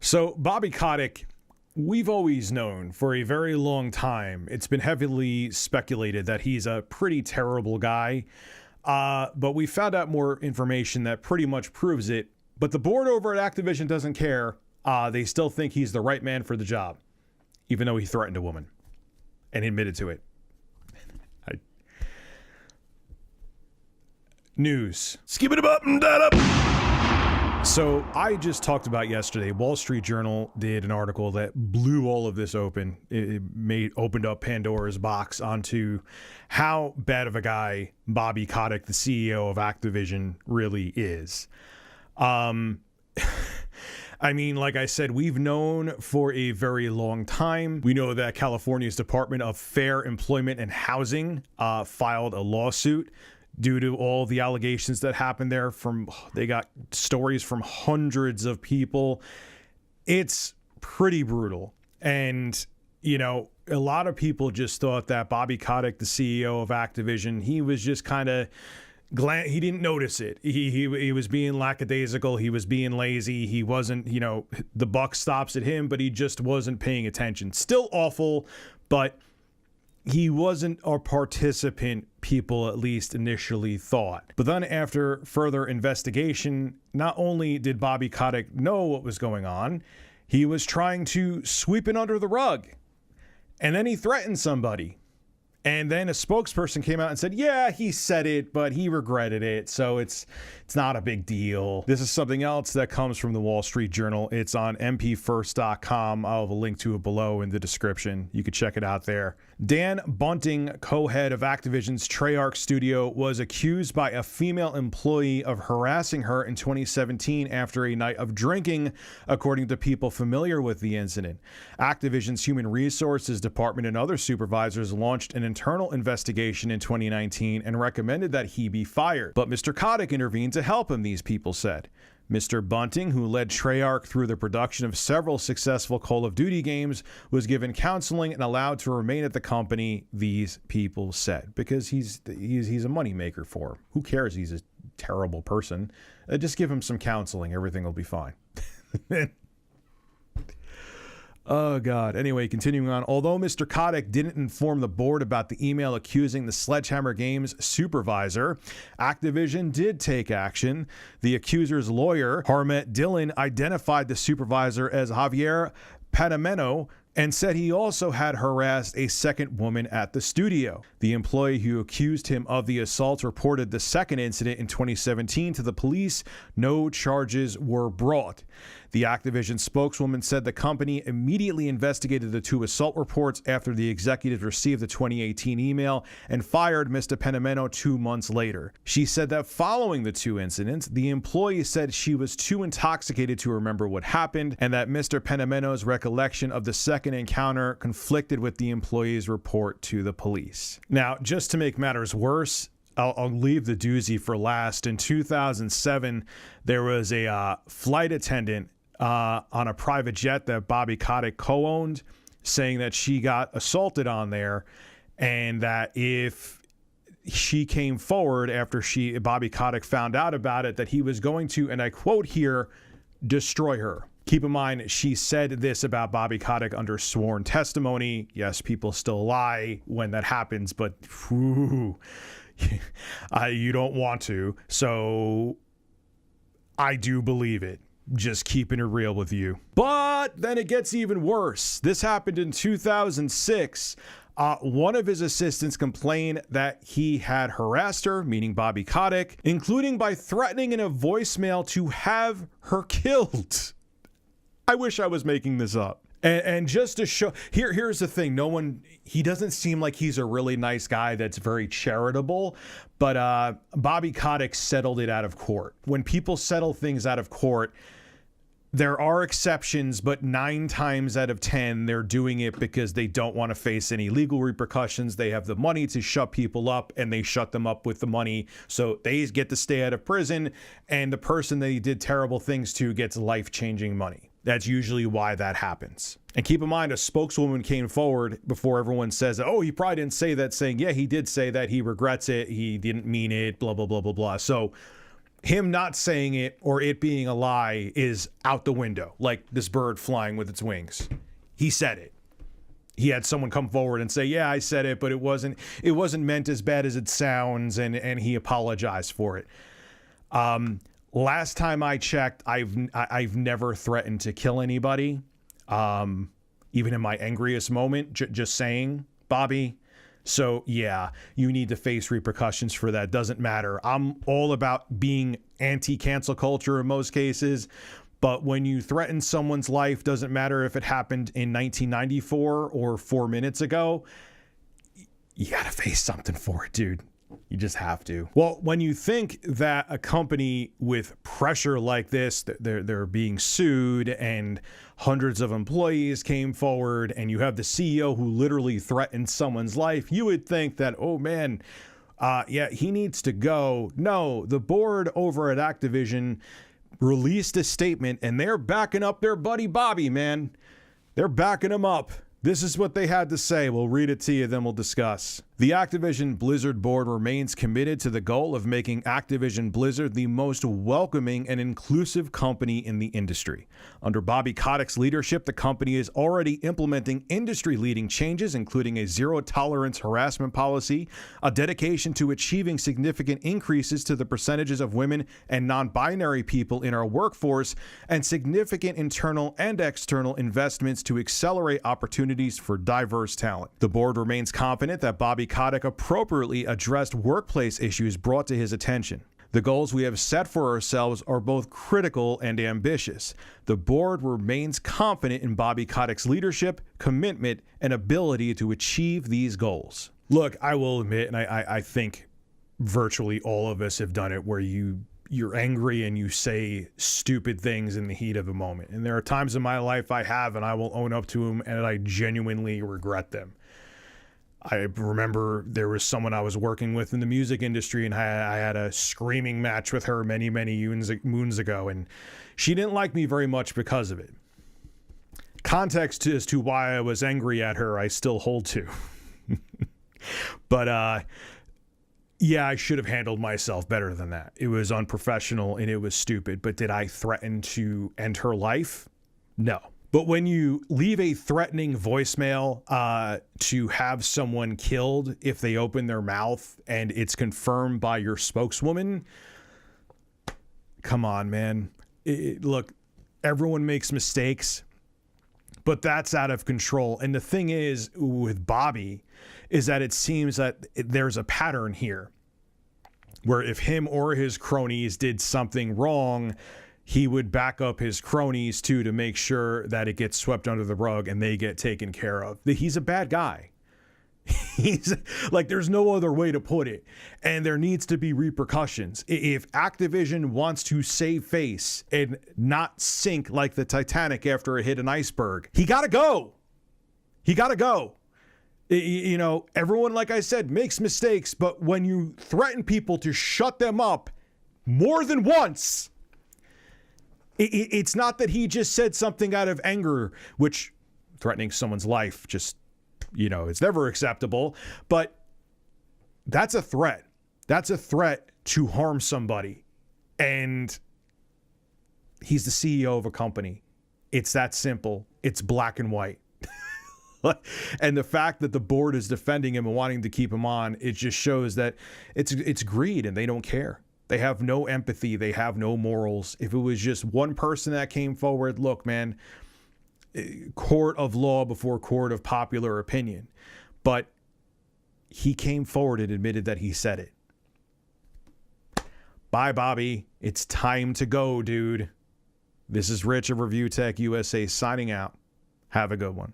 So Bobby Kotick, we've always known for a very long time, it's been heavily speculated that he's a pretty terrible guy. But we found out more information that pretty much proves it. But the board over at Activision doesn't care. They still think he's the right man for the job, even though he threatened a woman and admitted to it. News. Skip it up and that up. So I just talked about yesterday, Wall Street Journal did an article that blew all of this open. It opened up Pandora's box onto how bad of a guy Bobby Kotick, the CEO of Activision, really is. I mean, like I said, we've known for a very long time. We know that California's Department of Fair Employment and Housing filed a lawsuit due to all the allegations that happened there. They got stories from hundreds of people. It's pretty brutal. And, you know, a lot of people just thought that Bobby Kotick, the CEO of Activision, he was just kind of glad he didn't notice it. He was being lackadaisical. He was being lazy. He wasn't, you know, the buck stops at him, but he just wasn't paying attention. Still awful, but he wasn't a participant, people at least initially thought. But then after further investigation, not only did Bobby Kotick know what was going on, he was trying to sweep it under the rug. And then he threatened somebody. And then a spokesperson came out and said, yeah, he said it, but he regretted it, so it's not a big deal. This is something else that comes from the Wall Street Journal. It's on mpfirst.com. I'll have a link to it below in the description. You can check it out there. Dan Bunting, co-head of Activision's Treyarch studio, was accused by a female employee of harassing her in 2017 after a night of drinking, according to people familiar with the incident. Activision's Human Resources Department and other supervisors launched an internal investigation in 2019 and recommended that he be fired. But Mr. Kotick intervened to help him, these people said. Mr. Bunting, who led Treyarch through the production of several successful Call of Duty games, was given counseling and allowed to remain at the company, these people said, because he's a moneymaker for him. Who cares he's a terrible person? Just give him some counseling. Everything will be fine. Oh, God. Anyway, continuing on. Although Mr. Kotick didn't inform the board about the email accusing the Sledgehammer Games supervisor, Activision did take action. The accuser's lawyer, Harmet Dillon, identified the supervisor as Javier Panameno and said he also had harassed a second woman at the studio. The employee who accused him of the assault reported the second incident in 2017 to the police. No charges were brought. The Activision spokeswoman said the company immediately investigated the two assault reports after the executive received the 2018 email and fired Mr. Panameno 2 months later. She said that following the two incidents, the employee said she was too intoxicated to remember what happened and that Mr. Panameno's recollection of the second encounter conflicted with the employee's report to the police. Now, just to make matters worse, I'll leave the doozy for last. In 2007, there was a flight attendant on a private jet that Bobby Kotick co-owned, saying that she got assaulted on there, and that if she came forward after Bobby Kotick found out about it, that he was going to, and I quote here, destroy her. Keep in mind, she said this about Bobby Kotick under sworn testimony. Yes, people still lie when that happens, but whew, you don't want to. So I do believe it. Just keeping it real with you. But then it gets even worse. This happened in 2006. One of his assistants complained that he had harassed her, meaning Bobby Kotick, including by threatening in a voicemail to have her killed. I wish I was making this up. And just to show, here's the thing. He doesn't seem like he's a really nice guy that's very charitable, but Bobby Kotick settled it out of court. When people settle things out of court, there are exceptions, but 9 times out of 10, they're doing it because they don't want to face any legal repercussions. They have the money to shut people up, and they shut them up with the money. So they get to stay out of prison, and the person they did terrible things to gets life-changing money. That's usually why that happens. And keep in mind, a spokeswoman came forward before everyone says, oh, he probably didn't say that, saying, yeah, he did say that, he regrets it, he didn't mean it, blah, blah, blah, blah, blah. So him not saying it or it being a lie is out the window, like this bird flying with its wings. He said it. He had someone come forward and say, yeah, I said it, but it wasn't meant as bad as it sounds, and he apologized for it. Last time I checked, I've never threatened to kill anybody. Even in my angriest moment, just saying, Bobby. So yeah, you need to face repercussions for that. Doesn't matter. I'm all about being anti-cancel culture in most cases. But when you threaten someone's life, doesn't matter if it happened in 1994 or 4 minutes ago, you got to face something for it, dude. You just have to. Well, when you think that a company with pressure like this, they're being sued and hundreds of employees came forward and you have the CEO who literally threatened someone's life, you would think that, oh man, yeah, he needs to go. No, the board over at Activision released a statement and they're backing up their buddy Bobby, man. They're backing him up. This is what they had to say. We'll read it to you, then we'll discuss. The Activision Blizzard board remains committed to the goal of making Activision Blizzard the most welcoming and inclusive company in the industry. Under Bobby Kotick's leadership, the company is already implementing industry-leading changes, including a zero-tolerance harassment policy, a dedication to achieving significant increases to the percentages of women and non-binary people in our workforce, and significant internal and external investments to accelerate opportunities for diverse talent. The board remains confident that Bobby Kotick appropriately addressed workplace issues brought to his attention. The goals we have set for ourselves are both critical and ambitious. The board remains confident in Bobby Kotick's leadership, commitment, and ability to achieve these goals. Look, I will admit, and I think virtually all of us have done it, where you're angry and you say stupid things in the heat of a moment. And there are times in my life I have, and I will own up to them, and I genuinely regret them. I remember there was someone I was working with in the music industry, and I had a screaming match with her many moons ago, and she didn't like me very much because of it. Context as to why I was angry at her, I still hold to. But yeah, I should have handled myself better than that. It was unprofessional and it was stupid. But did I threaten to end her life? No. But when you leave a threatening voicemail to have someone killed if they open their mouth and it's confirmed by your spokeswoman, come on, man. Look, everyone makes mistakes, but that's out of control. And the thing is with Bobby is that it seems that there's a pattern here where if him or his cronies did something wrong, he would back up his cronies too to make sure that it gets swept under the rug and they get taken care of. He's a bad guy. He's like, there's no other way to put it. And there needs to be repercussions. If Activision wants to save face and not sink like the Titanic after it hit an iceberg, he got to go. He got to go. You know, everyone, like I said, makes mistakes, but when you threaten people to shut them up more than once, it's not that he just said something out of anger, which threatening someone's life just, you know, it's never acceptable, but that's a threat. That's a threat to harm somebody. And he's the CEO of a company. It's that simple. It's black and white. And the fact that the board is defending him and wanting to keep him on, it just shows that it's greed and they don't care. They have no empathy. They have no morals. If it was just one person that came forward, look, man, court of law before court of popular opinion. But he came forward and admitted that he said it. Bye, Bobby. It's time to go, dude. This is Rich of Review Tech USA signing out. Have a good one.